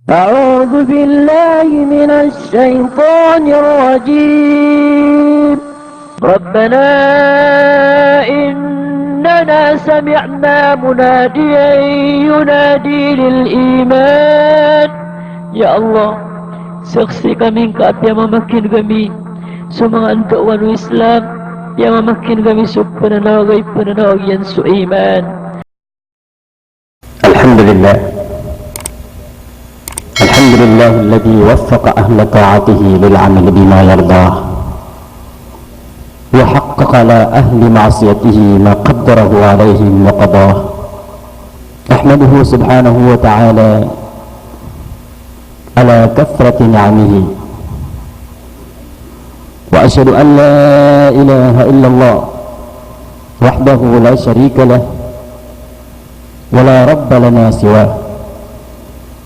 أعوذ بالله من الشيطان الرجيم. ربنا إننا سمعنا مناديا ينادي للإيمان. Ya Allah, saksikan Engkau yang memakin kami semangat wanu Islam, yang memakin kami supernawai yang seiman. الحمد لله الذي وفق أهل طاعته للعمل بما يرضاه وحقق على أهل معصيته ما قدره عليهم وقضاه. أحمده سبحانه وتعالى على كثرة نعمه، وأشهد أن لا إله إلا الله وحده لا شريك له ولا رب لنا سواه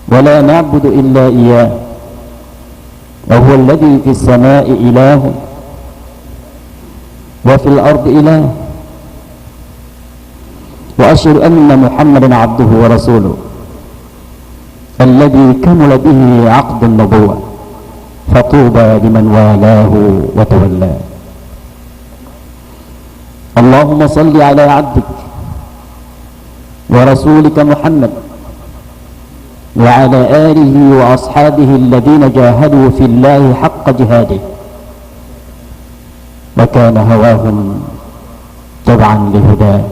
ولا نعبد إلا إياه، وهو الذي في السماء إله وفي الأرض إله. وأشهد أن محمدا عبده ورسوله الذي كمل به عقد النبوة، فطوبى لمن والاه وتولاه. اللهم صل على عبدك ورسولك محمد وعلى آله وأصحابه الذين جاهدوا في الله حق جهاده وكان هواهم تبعا لهداه،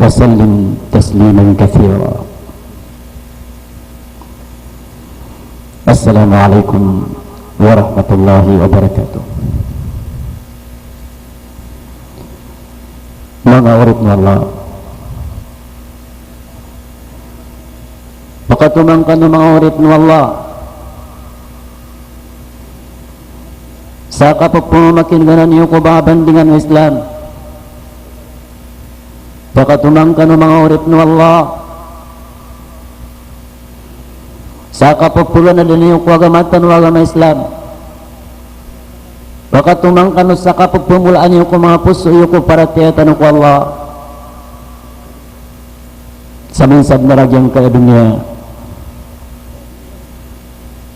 وسلم تسليما كثيرا. السلام عليكم ورحمة الله وبركاته. Mga urit ni Allah, maka tumangkan ng mga urit ni Allah sa kapagpumakinganan niyo ko babandingan ng Islam. Maka tumangkan ng mga urit ni Allah sa kapagpulan niyo ko agamatan ng agama Islam. Maka tumangkan sa kapagpumulaan niyo ko mga puso niyo ko para tiyatan ko Allah sa minsad na ragyang kaya dunia.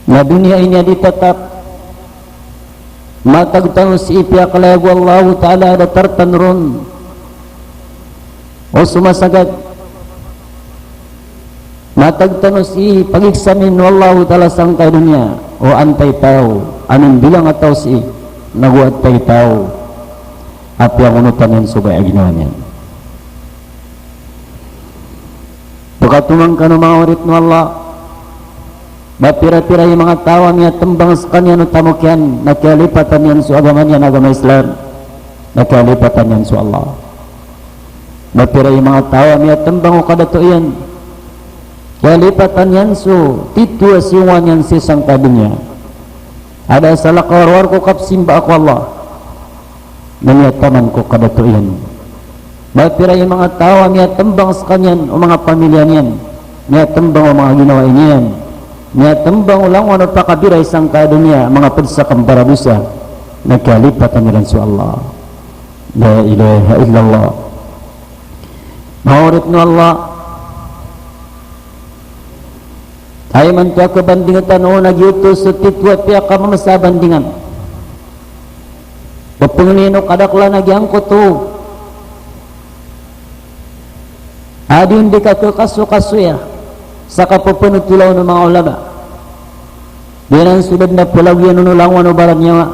Na dunia ini ditetap matagtang si ipiak lagu Allah Ta'ala ada tertanrun o sumasagad matagtang si pagiksamin Allah Ta'ala sang kay dunia o antay tao anong bilang atau si naguat tay tao api ang unutan yan subay aginawan yan. Pagkatumang ka ng mga urit ng Allah, bapira-pira yung mga tawa niya tembang sa kanya no tamukyan, nakialipatan yan sa agama niya, agama Islam, nakialipatan yan sa Allah. Bapira yung mga tawa niya tembang o kadato yan, kialipatan yan sa titwa siwan yan si sang kadunya. Ada salah kawarwar ko kapsimba ako Allah, nanyataman ko kadato yan. Bapira yung mga tawa niya tembang sa kanya o mga pamilya niyan, niya tembang o mga ginawa niyan, niya tembang ulang wano takabira isang kadunya mga pedsa kambaradusa nagkalipatan nilang sa Allah. La ilaha illallah. Maurit no Allah ay mantua kebandingatan o nagyutos sa titwa piya ka mamasabandingan papungin o kadakla nagyangko to adin di ka kaso-kaso ya sa kapupunutulaw ng mga ulama. Diyan ang sulad na pulawin ng ulang wano barat niya.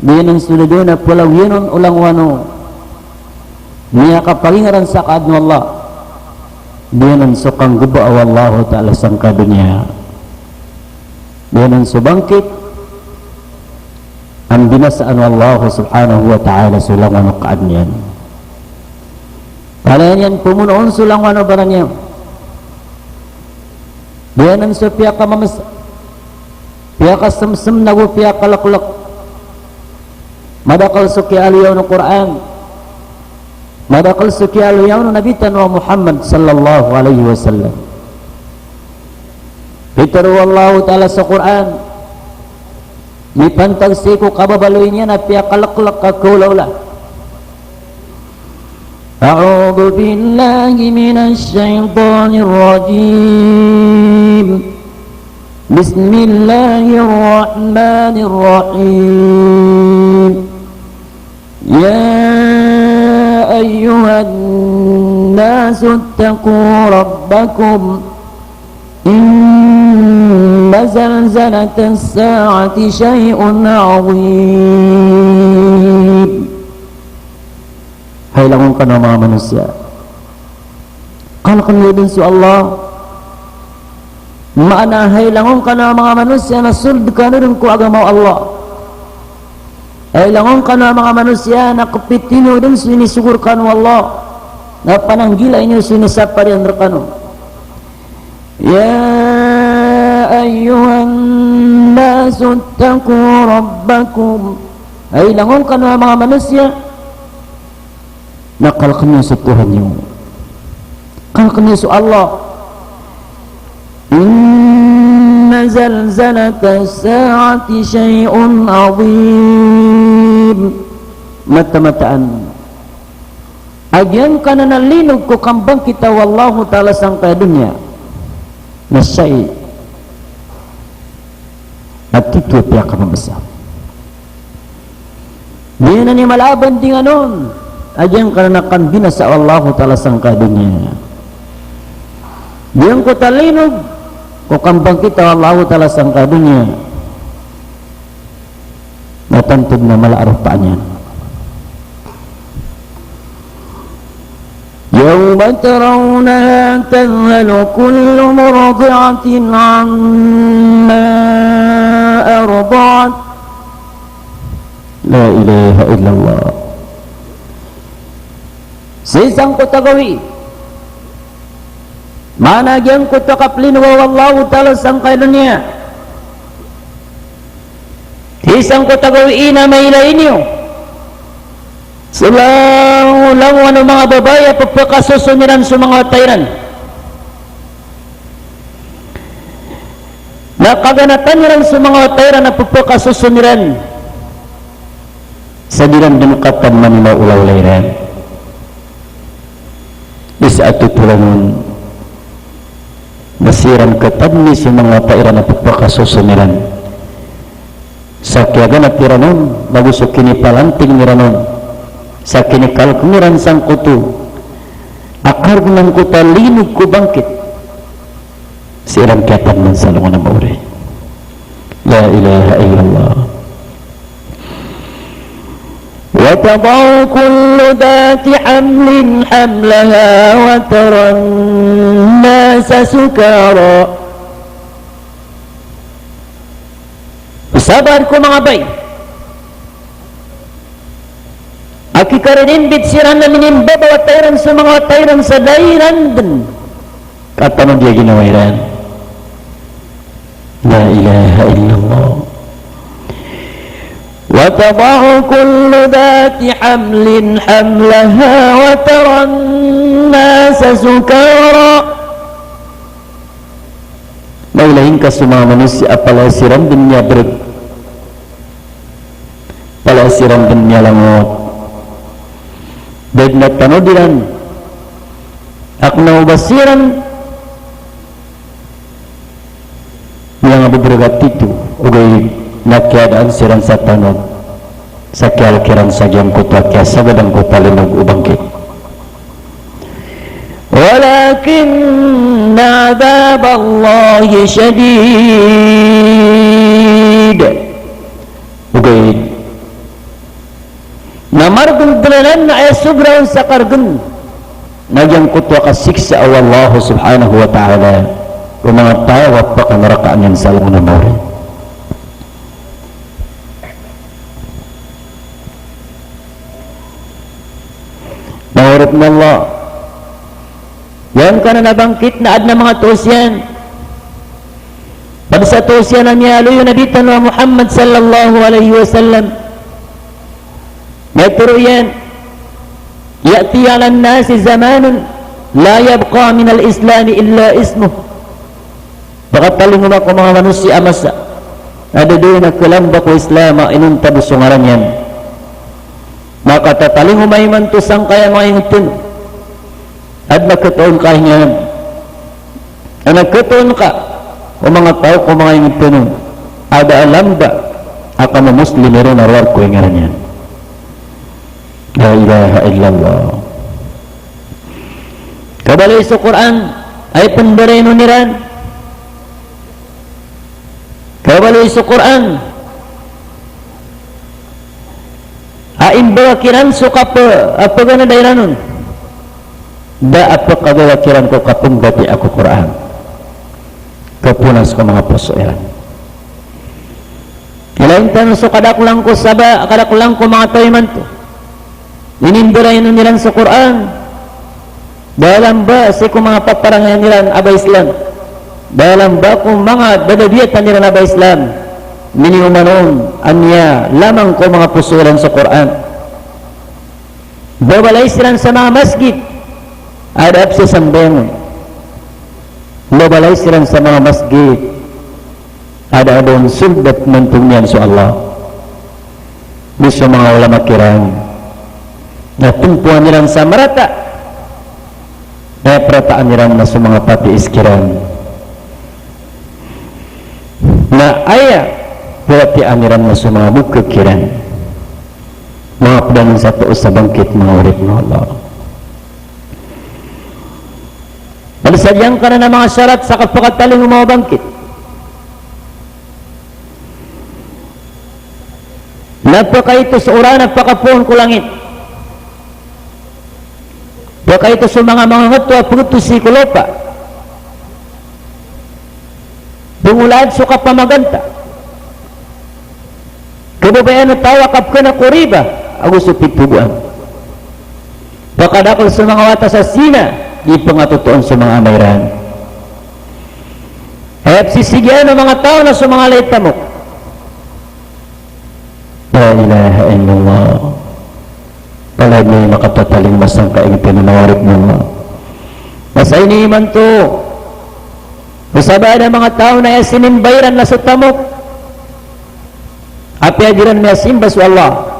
Diyan ang sulad na pulawin ng ulang wano niya kapalingaran sa kaadno Allah. Diyan ang sukang guba o Allah Ta'ala sang kadunya. Diyan ang subangkit ang binasaan Allah Subhanahu wa Ta'ala sulang wano kaadniyan. Kalayan yan pumunoon sulang wano barat niya. Diyan ang piya ka mamas piya ka semsem nagu piya ka lakulak madakal suki aliyaw ng Quran, madakal suki aliyaw ng nabitan wa Muhammad sallallahu alaihi wasallam. Bitaru Allah Ta'ala sa Quran mipantag siku kababaloy niya na piya ka lakulak kakulaw. أعوذ بالله من الشيطان الرجيم Bismillahirrahmanirrahim. Ya ayyuhan nasu ittaqu rabbakum inna zalzalatas sa'ati syai'un 'azim. Hai langon kana mga manusia, kalau kemudian su Allah mana hai langon kana mga manusia na sulod kanun ko agama Allah. Hai langon kana mga manusia na kapitino din sinisugur kanu Allah na pananggila inyo sinisapa din rekanu. Ya ayyuhan nasu ittaqu rabbakum. Hai langon kana mga manusia na kalaknya sa Tuhan nyo, kalaknya sa Allah. Inna zalzalatas sa'ati syai'un 'azim. Mata-mataan agyan kana nalinog ko kambang kita wallahu ta'ala sang kaya dunia na syai' at ito piyak ka mabasa di na ni malaban di nga nun agyan kana nakambina sa wallahu ta'ala sang kaya dunia diyan ko talinog ko kambang kita wallahu ta'ala sang kaya dunia natantog na malaarap pa niyan. يوم ترونها تذهل كل مرضعة عما أرضعت. لا إله إلا الله. Sisang ko tagawi managyan ko takaplin wa wallahu ta'ala sang kay dunia. Sisang ko tagawi na may lainyo silang ulang ano mga babae pagpakasusuniran sa mga tayran nakaganatan niran sa mga tayran na pagpakasusuniran sa diran dinukatan man maulaw layran bisa atutulangon nasiran katadni sa mga tayran na pagpakasusuniran sa kiagan at tiranon bagusok kinipalanting niranon sa kinikal kumiran sang kutu akar ng kuta linog ko bangkit sirang kiatan man sa lungan ng mauri. La ilaha illallah. Wa tadau kullu dati hamlin hamlaha wa taran nasa sukara. Sabar ko mga bay aki karinin bitsiran na minimba bawa tayran sa mga tayran sa dayran din katanong dia ginawairan. La ilaha illallah. Wa tadau kullu dhati hamlin hamlaha wa taran nasa sukara. Maulahin ka sa mga manusia apalasiran din niya berat palasiran din niya langot dan natanodiran akna ubasiran yang beberkat itu ugay nakiadaan siran sa tanod sa kialkiran sa jam kutwa kya sagadang kutalinog ubangkit walakinna adab Allahi syadid ugay namargun dalanan na ay sobrang sakargun nagyang kutwa kasiksa Allah subhanahu wa ta'ala kung mga tayo at pakanarakaan yan sa alam na mori. Nahurap na Allah yan ka na nabangkit na ad na mga tuos yan pag sa tuos yan ang yalo yung nabitan wa Muhammad sallallahu alaihi wasallam Naturuyan ya'ti 'ala an-nasi zamanun la yabqa min al-islam illa ismuh. Pagkataling mo ko mga manusia masa ada doon na kalamba ko Islam inunta busungaran yan makatataling mo may mantusang kaya mga ingtin at nagkataon ka hinyan ang nagkataon ka o mga tao ko mga ingin punong ada alam ba akan muslim meron arwar ko yang ngarannya la ilaha illallah kabali sa Quran ay pendereno niran kabali sa Quran aim bawakiran suka apa gana dairanun da apa kagawakiran ko kapunggati ako Quran kapunas ko mga pusoiran ilain tanong so kadakulang ko saba kadakulang ko mga toyman to inimbirayin nilan sa Quran dalam ba si ko mga paparangan nilan aba Islam dalam ba kung mga dadabiyatan nilan aba Islam miniumanon anya lamang ko mga pusoiran sa Quran babalay silang sa mga masjid ada absi sambengon babalay silang sa mga masjid ada adon sulbat mentungian so Allah bisa mga ulama kirang na tumpuan nilang sa marata na perataan nilang na sa mga pati iskiran na ayah berarti aniran na sa mga bukakiran mga pedangan sa tuos sa bangkit mga urit na Allah palisadyang ka na ng mga syarat sa kapakataling mga bangkit napaka ito sa uran napakapuan ko langit napaka ito sa mga ngatwa puto si kulopa bungulad sa kapamaganta kababayan na tawakap ka na kuriba ako sa pitubuan pakadakol sa mga wata sa sina di pangatutuan sa mga amayran at sisigyan ng mga tao na sa mga laitamok la ilaha illallah palad may makatataling masang kaing pinanawarik ng Allah masa iniiman to masaba ng mga tao na yasinimbayran na sa tamok api ajaran may simbas Allah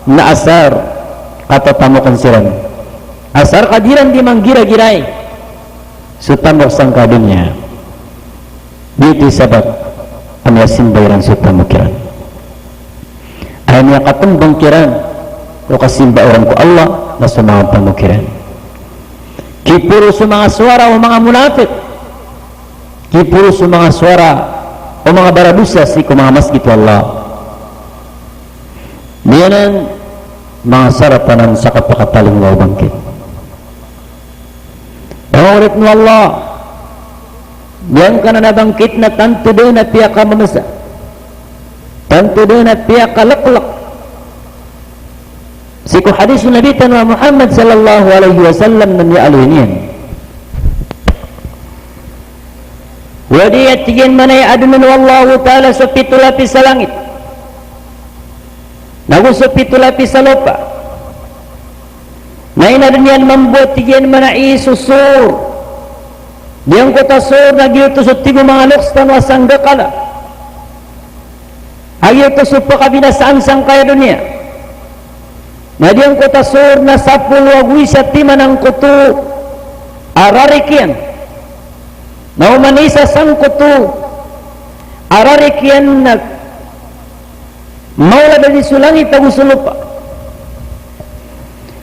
na asar katatamukan siran asar kadiran di manggira-giray sutamok sang kadunya dito sabat ang yasimbayran sutamukiran ay niya katumbang kiran o kasimba orang ko Allah na sa mga pamukiran kipuro sa mga suara o mga munafik kipuro sa mga suara o mga barabusa si mga masjid Allah diyanan mga sarapanan sa kapakataling mga bangkit ulit mo Allah diyan ka na nabangkit na tanto doon at piyak ka mamasa tanto doon at piyak ka laklak siku hadis Nabi tanwa Muhammad sallallahu alaihi wasallam na niyaluin yan wadiyat tigyan manay adunan wallahu ta'ala sa pitulapis sa langit nagusap pitulapis sa lupa na inadunyan mambuat tigyan manay susur diyan ko tasur nagyutusot tigo mga lukstan wasang dakala agyutusot pa kabinasaan sang kaya dunia na diyan ko tasur na sapul wagwi sa timan ang kutu ararikian na umanisa sang kutu ararikian na maula dari sulangit agusulupa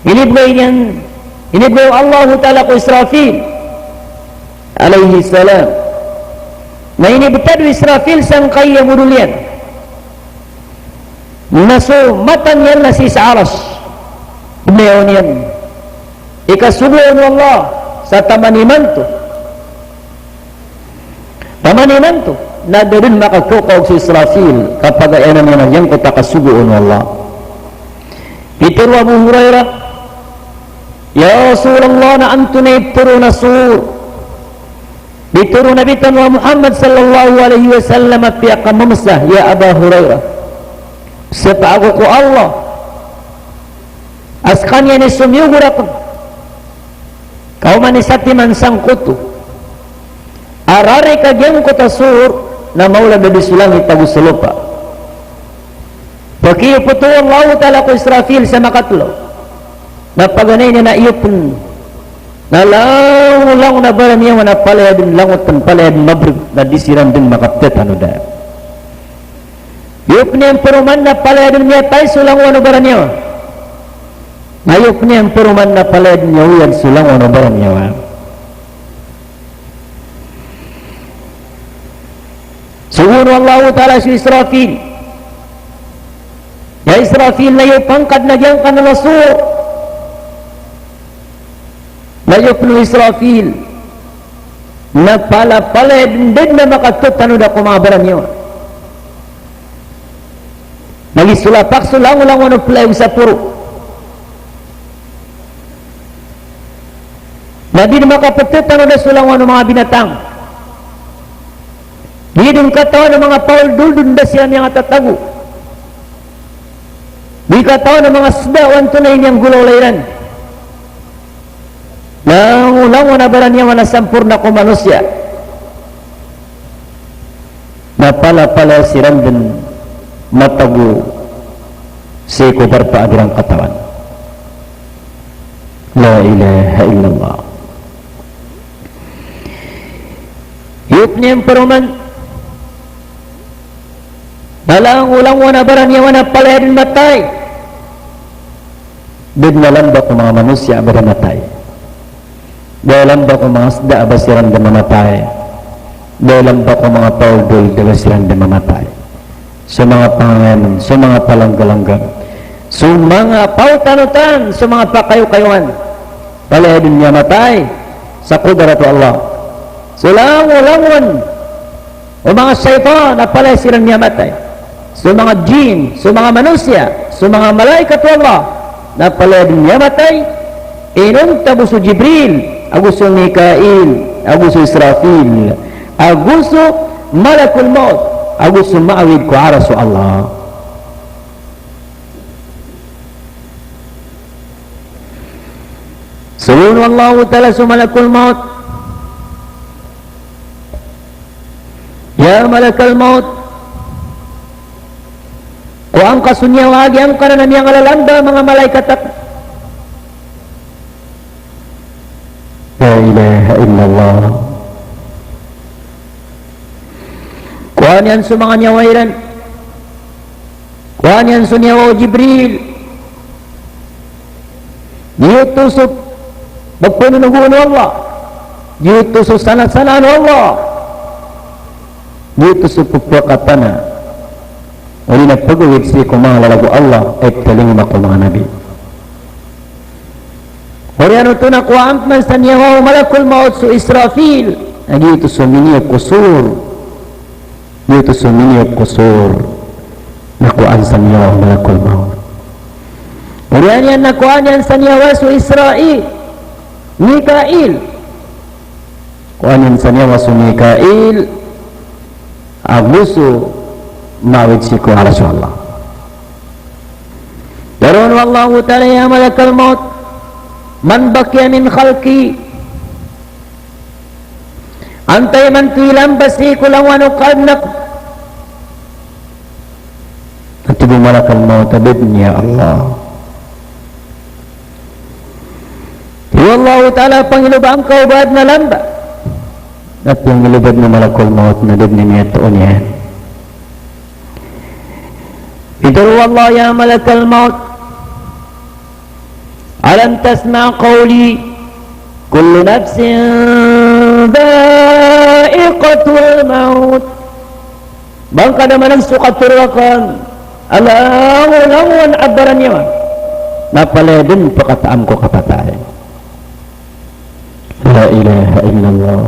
inibgay Allah ta'ala ko Israfil alaihi salam na inibtadu Israfil sang kaya murulian naso matan yan na si Sa'aras umayon yan ikasubuan Allah sa tamaniman to na doon makakukaw si Israfil kapag ayanan yan yan ko takasubuan Allah itur Abu Hurairah ya Rasulullah na antunay puro na sur dituru Nabi tanwa Muhammad sallallahu alaihi wasallam at pihak mamsah ya Abu Hurairah sapa ako ko Allah askan yan isumyugurak kauman isati man sangkutu arari kagyang ko tasur na maula na bisulangit tagusalupa pakiyo po to Allah ta'ala ko Israfil sa makatlo na paganay niya na iyo pun na law Sulang-ulang na baraniya wana palayadin langot tan palayadin mabrug na disiran din makaptet ano da. Yuk ni peruman na palayadin niya tay sulang wano baraniya. Ngayuk ni peruman na palayadin niya uyan sulang wano baraniya. Suhun Allah Ta'ala si Israfil. Ya Israfil na yung pangkad na diyang kanalaso. Layup no Israfil na pala din na makatut ano da kumabaran niyo nagisulapak sulang-ulang ano pala sa puro na di makapatut ano da sulang ano mga binatang di din katawan ng mga paul duldun da siya niyang tatago di katawan ng mga sdawan tunay niyang gulaulayran na ulang na baraniya wana sampurna ko manusia na pala siram din matago si kubar pa adirang katawan. La ilaha illallah. Yuk niyang peruman nalang ulang wana baraniya wana pala din matay din nalamba ko mga manusia beramatay. Dalam ba ko mga sda basiran din mamatay. Dalam ba ko mga paudol basiran din mamatay. Sa mga pangangaman, sa mga palanggalanggan, sa mga pautanutan, sa mga pakayo-kayuan, palayadin niya matay sa kudratu Allah. Sulang-ulangon o mga syaitan na palayasiran niya matay. Sa mga jin, sa mga manusia, sa mga malaikat Allah na palayadin niya matay. Inong tabuso Jibril, aguso Mikail, aguso Israfil, aguso Malakul Maut, aguso ma'awid ko araso Allah. Suhun Allah Ta'ala su Malakul Maut. Ya Malakul Maut, ko ang kasunyawagi ang kanan niyang alalanda mga malaikat at La ilaha illallah. Kuhan yan sa mga nyawairan. Kuhan yan sa nyawa Jibril. Diutusok magpanunuguan Allah. Diutusok sanat-sanaan Allah. Diutusok pagpakatan na. Uli nagpagawid siya kung mga lalago Allah ay talingin ako mga nabi. Oriano to nakuha man sa niya malakul maut su Israfil dito suminiyap kusur dito suminiyap kusur nakuha sa niya malakul maut oriano yan nakuha niyan sa niya su Israel Mikail kuha niyan sa niya su Mikail aguso mawid si kuha Rasulullah daron wallahu ta'ala ya malakul maut man bakia min khalqi antay man tilam basi kulang wano kadnak at ibu malakal maut abidnya Allah Allah Ta'ala pangilubang kaubad na lamba at yung ilubad na malakal maut na dibni niya tuon yan idru Allah ya malakal maut alam tasma' qawli kullu nafsin dha'iqatul maut bangka naman ang sukaturakan alang-alang abaran niya napaledin pakataam ko kapatay la ilaha illallah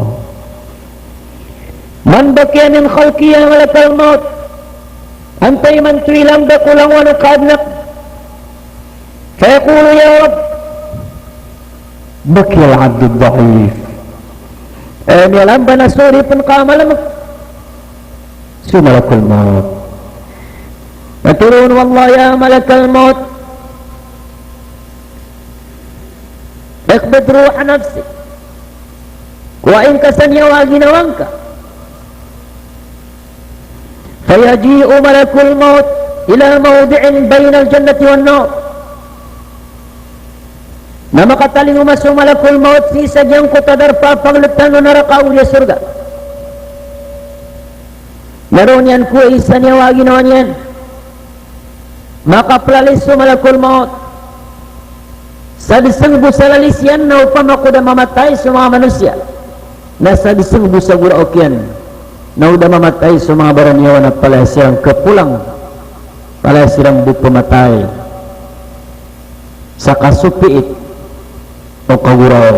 man bakya min khalqiya malakal maut antay man tuilang dakulang wano kadnak fayaqulu ya Rab بكي العبد الضعيف ان يلام بنا سوري pun kamalam su malakul maut maturun wallah ya malakal maut اقبض روح نفسك وإن كسن يواغي نوانك فيجيء ملك الموت إلى موضع بين الجنة والنار na makataling umaso malakul maut si sadyang kutadar papaglutan no naraka ulia surga. Naroon yan ko isa niya wagi naman yan. Makaplalis so malakul maut. Sa disang busalalis yan na upang ako na mamatay sa mga manusia. Nasa disang busagura okyan na udah mamatay sa mga baranyawan at pala silang kepulang. Pala silang bupamatay sa kasupiit o kaguraw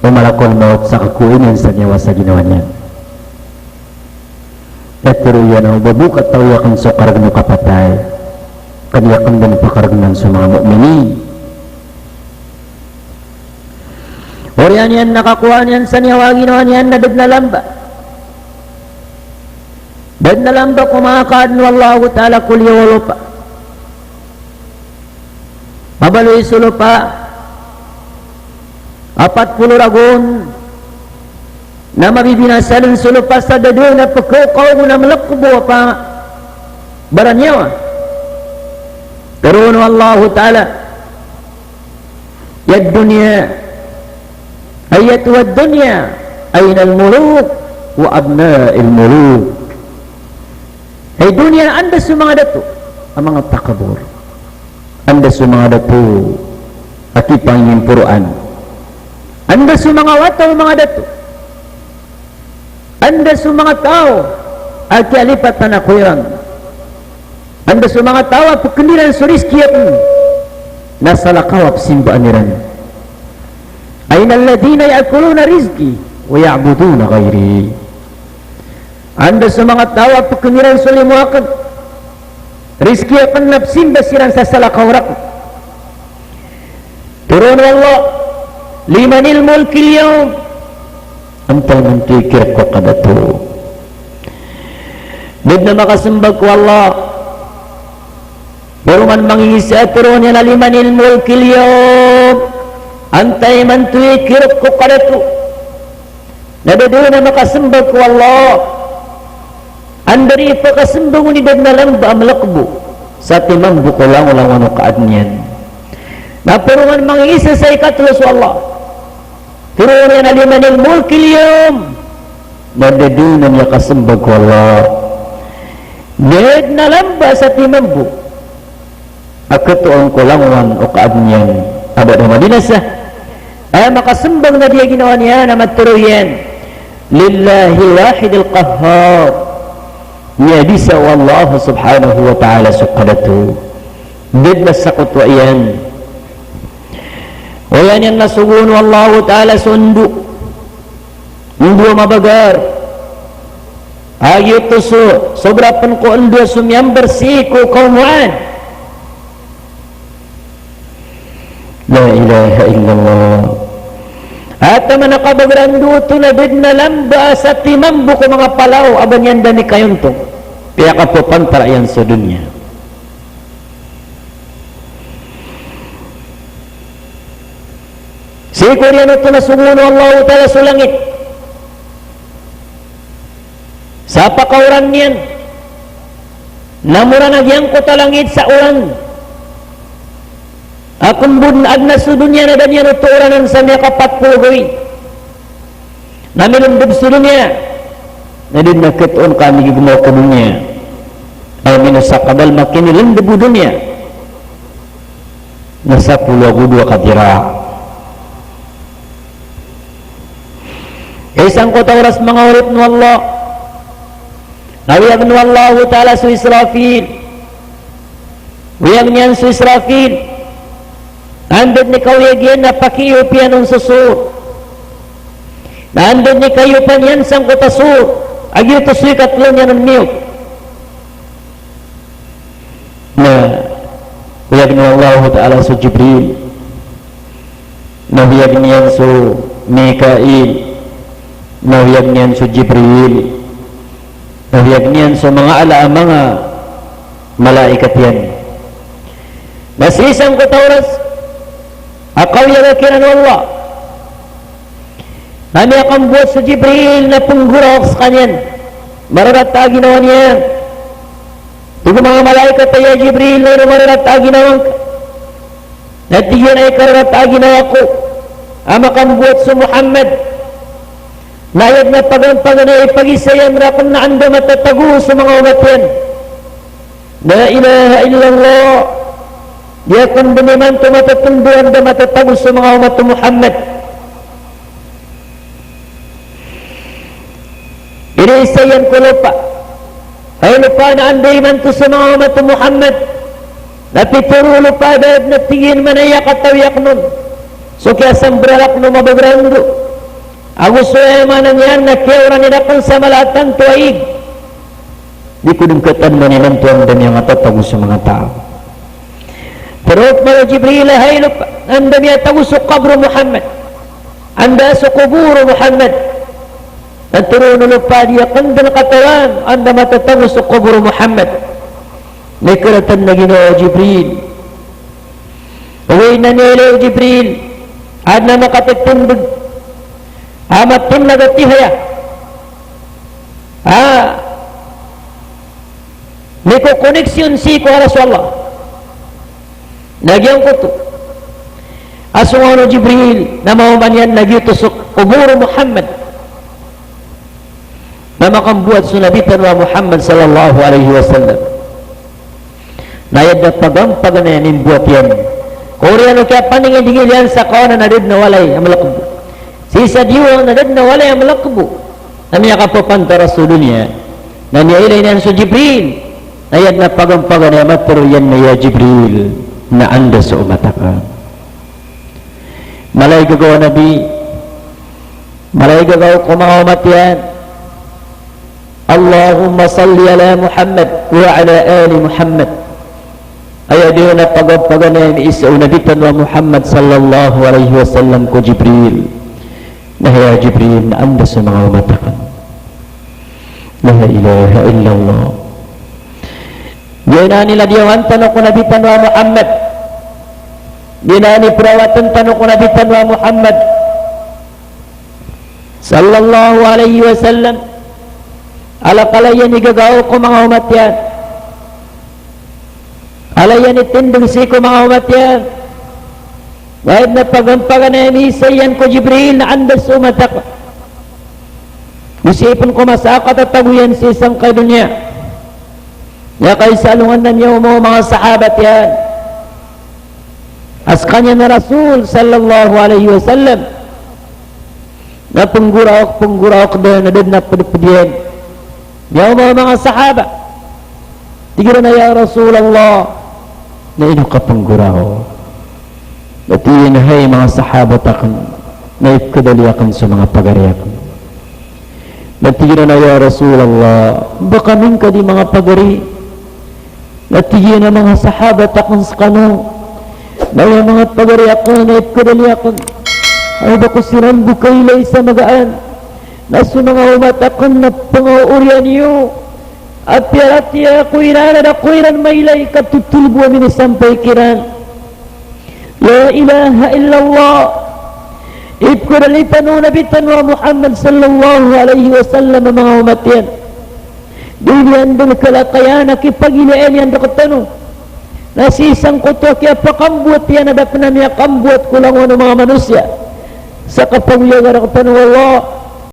o malakol maut sa kakuinin sa nyawa sa ginawa niya. At pero yan ang babukat tawiyakan sa karagno kapatay kaniyakan din pakaragnan sa mga mu'minin. Oriyan yan nakakuha niyan sa nyawa ginawa niyan na na lamba. Na lamba kumakaad ng Allah ta'ala kulya walo pa. Mabaloy sulo pa 40 ragon na mabibinasalan sulo pa sa dado na pagkukaw mo na malakbo pa baranyawa. Pero no Allah ta'ala yad dunya ayatu wad dunya ayna al-muluk wa abna al-muluk. Ay dunia anda sa mga dato ang mga takabur, anda sa mga dato at ipangin puruan, anda sa mga wataw mga dato, anda sa mga tao at kialipat na nakuirang, anda sa mga tao at pagkandiran sa riskiyat nasa lakawap simbaan niran. Ayna alladhina ya'kuluna rizki wa ya'buduna ghairi. Anda sa mga tao at pagkandiran sa limuakan rizki akan napsimba silang sa salakawrak. Turun Allah limanil mulkil yawm antal mantikir ko kadato. Dib na makasambag ko Allah pero man mangingisa turun yan na limanil mulkil yawm antay mantikir ko kadato. Nadado na makasambag ko Allah andari pakasambang ni dad na lang ba malakbo sa timang bukulang ulang ano kaadniyan na pero man mangingisa sa ikatlo sa Allah turun yan na limanil mulkil yawm nadado na niya kasambag ko Allah dad na lang ba sa timang bu akatuang kulangan o kaadniyan abad na madinasa ay makasambang na diya ginawa niya na maturuyan lillahi wahidil qahhar niya bisa Allah subhanahu wa ta'ala sukadatu did na sakot wa iyan wayan yan nasugun Allah ta'ala sundu mundu mabagar agyo tuso sobra pun ko undo sumyang bersih ko kaumuan la ilaha illallah at naman nakabagran duto na bid na lamba sa timambo ko mga palaw aban yan dani kayon to kaya ka po pantara yan sa dunya. Sikur yan ito na sumuno Allah ta'ala sa langit sa pakauran niyan namura nagyang ko talangit sa uran akong bunad na sa dunya na danyan ito uranan sa niya kapatpul gawin namin ang sa dunya na din nagkatoon kami gumawa ka dunya ay minasakabal makinilang debu dunya nasa puluh gudwa katira isang kota oras mga urip no Allah nawiyag no Allah ta'ala su Israfil wiyag niyan su Israfil andod ni kawiyagyan na pakiyupian ng susur andod ni kayupan yan sang kotasur agyo tusoy katlo niya ng niyok na wiyag ni Allah ta'ala sa Jibril na wiyag niyan sa Mikail na wiyag niyan sa Jibril na wiyag niyan sa mga mga malaikat yan nasisang kotauras akaw yawakiran Allah nami akang buhat sa Jibril na punggurok sa kanyan mararata ginawa niya tugo mga malaikat tayo Jibril na mararata ginawa Natiyan ay karatagi na ako amakan buat sa Muhammad layad na pagan-pagan ay pagisayan rakon na anda matatago sa mga umat yan. La ilaha illallah dia akan beniman tu matatundu anda matatago sa mga umat Muhammad. Inisayan ko lupa ay lupa na anda iman tu sa mga umat Muhammad. Napituro lupa dahil natingin manayak at tawiyak nun. So kaya sambralak no mababrando. Agusto ay manan yan na kaya orang nilakan sa malatan tuwaig. Di ko dungkatan manilang tuwang dami ang atatago sa mga tao. Pero mga Jibril ay lupa. Anda niya tago sa kabro Muhammad. Anda sa kuburo Muhammad. Naturo no lupa diya kandang katawan. Anda matatago sa kuburo Muhammad. May karatan na Ginoo Jibril. Uwi na nila Jibril. Ad na makatagtundog. Amat tim nagatihaya. May ko koneksyon si ko Rasulullah. Nagyan ko to. Asungano Jibril na mauman yan nagyuto sa kuburo Muhammad. Na makambuat sunabitan wa Muhammad sallallahu alaihi wasallam. Nayad na pagampagan na yan buat yan. Koreano kaya paningin-dingil yan sa kawanan na rin na walay ang malakbo. Sisa diwa na rin na walay ang malakbo. Na niya kapapanta Rasulullah. Na niya ilay na sa Jibril. Nayad na pagampagan na maturo yan na ya Jibril. Na anda sa umataka. Malay gagawa Nabi. Malay gagawa kumakamat yan. Allahumma salli ala Muhammad wa ala ali Muhammad. Ayaw diyo na pagpaganan isa unabitan wa Muhammad sallallahu alaihi wasallam ko Jibril. Nahaya Jibril na anda sa mga umatakan. La ilaha illallah. Diyo na nila diyawan tanong ko nabitan wa Muhammad. Diyo na ni perawatan tanong ko nabitan wa Muhammad sallallahu alaihi wasallam. Alakalayan igagaw ko mga umat yan. Alayan itindong si ko mga umat yan. Wahid na pagampagan na inisayan ko Jibril na andas umatak. Musipon ko masakat at taguyan si isang kadunya. Ya kay salungan na niyo mga sahabat yan. As kanya na Rasul sallallahu alaihi wasallam. Na pungguraok doon na doon na pudipudyan. Ya mga sahabat. Tigran na ya Rasulullah. Na ino ka pangguraw. Natiin hay mga sahabat akan na ikadali akan sa mga pagari akan. Natiin na ya Rasulullah. Baka min ka di mga pagari. Natiin na mga sahabat akan sa kano. Na yung mga pagari akan na ikadali akan. Ay bako siran bukaylay sa magaan. Nasu mga umat akan na pangaurian niyo. At tiara-tiara kuiran ada kuiran mailay katutulbu amin sampai kiran. La ilaha illallah. Ibkuralitan nabitan wa Muhammad sallallahu alaihi wasallam mga umat yan. Dilian dun kalakayan akipagilaan yan dokotano. Nasisang kuto kaya pakambuat yan adak na niya kambuat kulang mga manusia. Sa kapagyaga dokotano Allah.